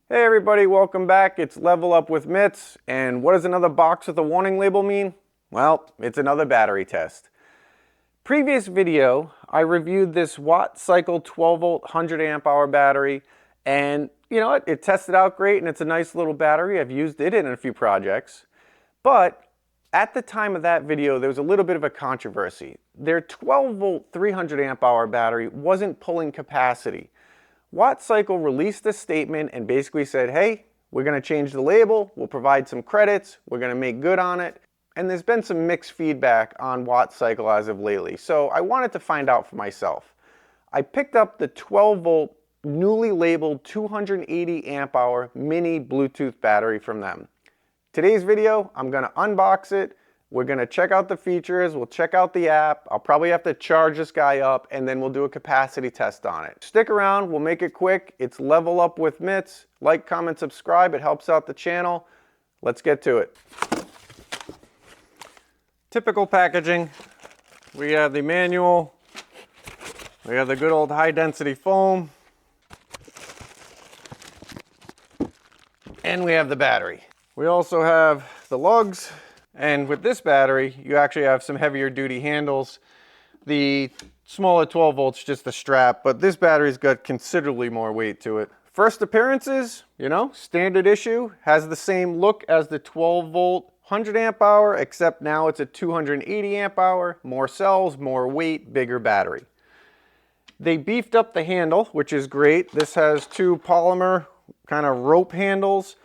Hey everybody, welcome back. It's Level Up with Mitz, and what does another box with a warning label mean? Well, it's another battery test. Previous video, I reviewed this WattCycle 12V 100Ah battery, and you know what? It tested out great, and it's a nice little battery. I've used it in a few projects. But at the time of that video, there was a little bit of a controversy. Their 12V 300Ah battery wasn't pulling capacity. WattCycle released a statement and basically said, hey, we're going to change the label, we'll provide some credits, we're going to make good on it. And there's been some mixed feedback on WattCycle as of lately, so I wanted to find out for myself. I picked up the 12V newly labeled 280Ah mini Bluetooth battery from them. Today's video, I'm going to unbox it. We're going to check out the features, we'll check out the app, I'll probably have to charge this guy up, and then we'll do a capacity test on it. Stick around, we'll make it quick. It's Level Up with Mitz. Like, comment, subscribe, it helps out the channel. Let's get to it. Typical packaging. We have the manual, we have the good old high density foam, and we have the battery. We also have the lugs. And with this battery, you actually have some heavier duty handles. The smaller 12 volts, just the strap, but this battery's got considerably more weight to it. First appearances, you know, standard issue, has the same look as the 12V 100Ah, except now it's a 280Ah, more cells, more weight, bigger battery. They beefed up the handle, which is great. This has two polymer kind of rope handles.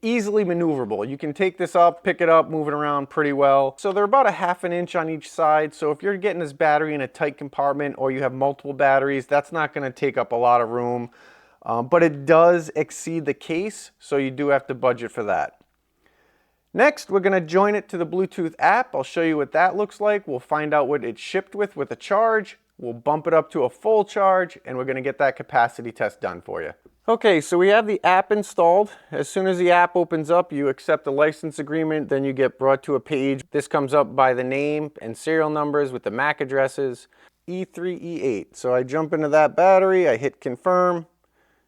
Easily maneuverable. You can take this up, pick it up, move it around pretty well. So they're about a ½ an inch on each side. So if you're getting this battery in a tight compartment or you have multiple batteries, that's not going to take up a lot of room. But it does exceed the case, so you do have to budget for that. Next, we're going to join it to the Bluetooth app. I'll show you what that looks like. We'll find out what it's shipped with a charge. We'll bump it up to a full charge, and we're going to get that capacity test done for you. Okay, so we have the app installed. As soon as the app opens up, you accept the license agreement, then you get brought to a page. This comes up by the name and serial numbers with the MAC addresses, E3, E8. So I jump into that battery, I hit confirm.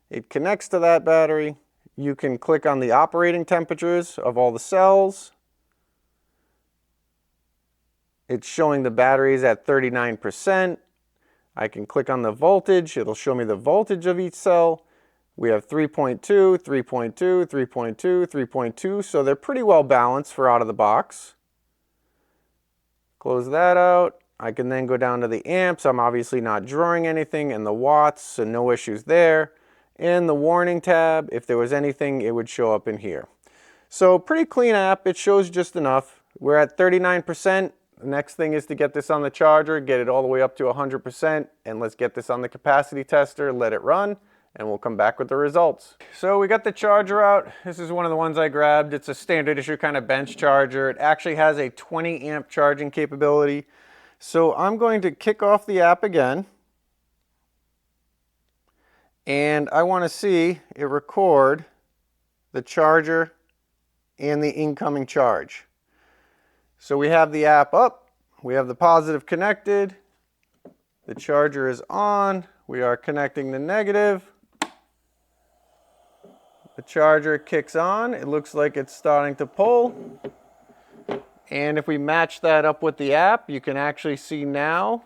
It connects to that battery. You can click on the operating temperatures of all the cells. It's showing the batteries at 39%. I can click on the voltage. It'll show me the voltage of each cell. We have 3.2, 3.2, 3.2, 3.2, so they're pretty well balanced for out of the box. Close that out. I can then go down to the amps. I'm obviously not drawing anything, and the watts, so no issues there. And the warning tab, if there was anything, it would show up in here. So pretty clean app. It shows just enough. We're at 39%. The next thing is to get this on the charger, get it all the way up to 100%, and let's get this on the capacity tester, let it run, and we'll come back with the results. So we got the charger out. This is one of the ones I grabbed. It's a standard issue kind of bench charger. It actually has a 20 amp charging capability. So I'm going to kick off the app again. And I want to see it record the charger and the incoming charge. So we have the app up. We have the positive connected. The charger is on. We are connecting the negative. The charger kicks on. It looks like it's starting to pull. And if we match that up with the app, you can actually see now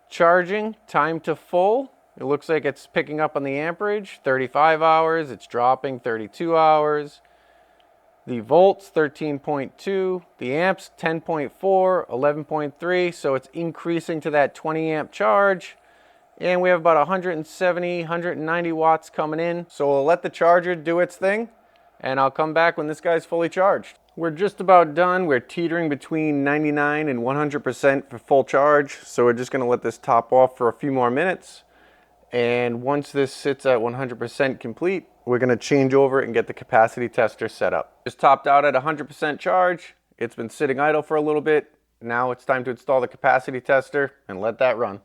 charging, time to full. It looks like it's picking up on the amperage, 35 hours. It's dropping, 32 hours. The volts, 13.2. The amps, 10.4, 11.3. So it's increasing to that 20 amp charge. And we have about 170, 190 watts coming in. So we'll let the charger do its thing, and I'll come back when this guy's fully charged. We're just about done. We're teetering between 99 and 100% for full charge. So we're just gonna let this top off for a few more minutes. And once this sits at 100% complete, we're gonna change over and get the capacity tester set up. Just topped out at 100% charge. It's been sitting idle for a little bit. Now it's time to install the capacity tester and let that run.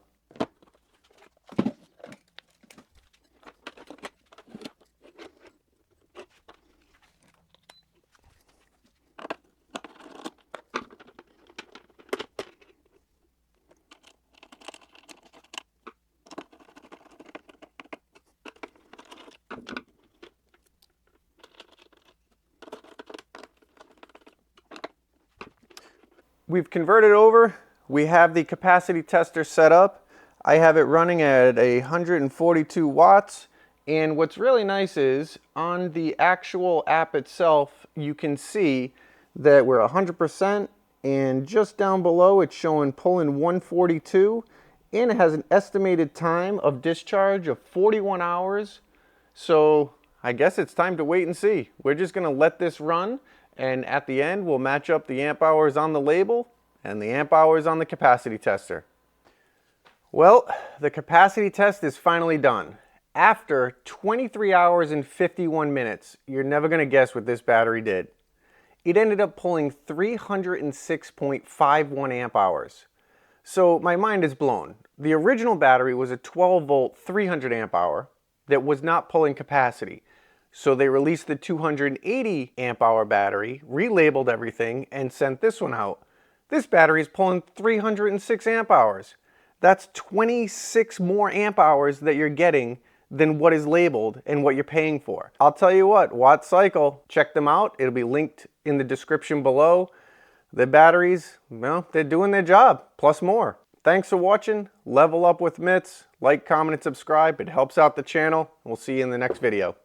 We've converted over. We have the capacity tester set up. I have it running at 142 watts. And what's really nice is on the actual app itself, you can see that we're 100%, and just down below it's showing pulling 142, and it has an estimated time of discharge of 41 hours. So I guess it's time to wait and see. We're just going to let this run, and at the end we'll match up the amp hours on the label and the amp hours on the capacity tester. Well, the capacity test is finally done. After 23 hours and 51 minutes, you're never going to guess what this battery did. It ended up pulling 306.51 amp hours. So my mind is blown. The original battery was a 12 volt 300 amp hour that was not pulling capacity. So they released the 280 amp hour battery, relabeled everything, and sent this one out. This battery is pulling 306 amp hours. That's 26 more amp hours that you're getting than what is labeled and what you're paying for. I'll tell you what, WattCycle, check them out. It'll be linked in the description below. The batteries, well, they're doing their job, plus more. Thanks for watching. Level up with Mitz. Like, comment, and subscribe. It helps out the channel. We'll see you in the next video.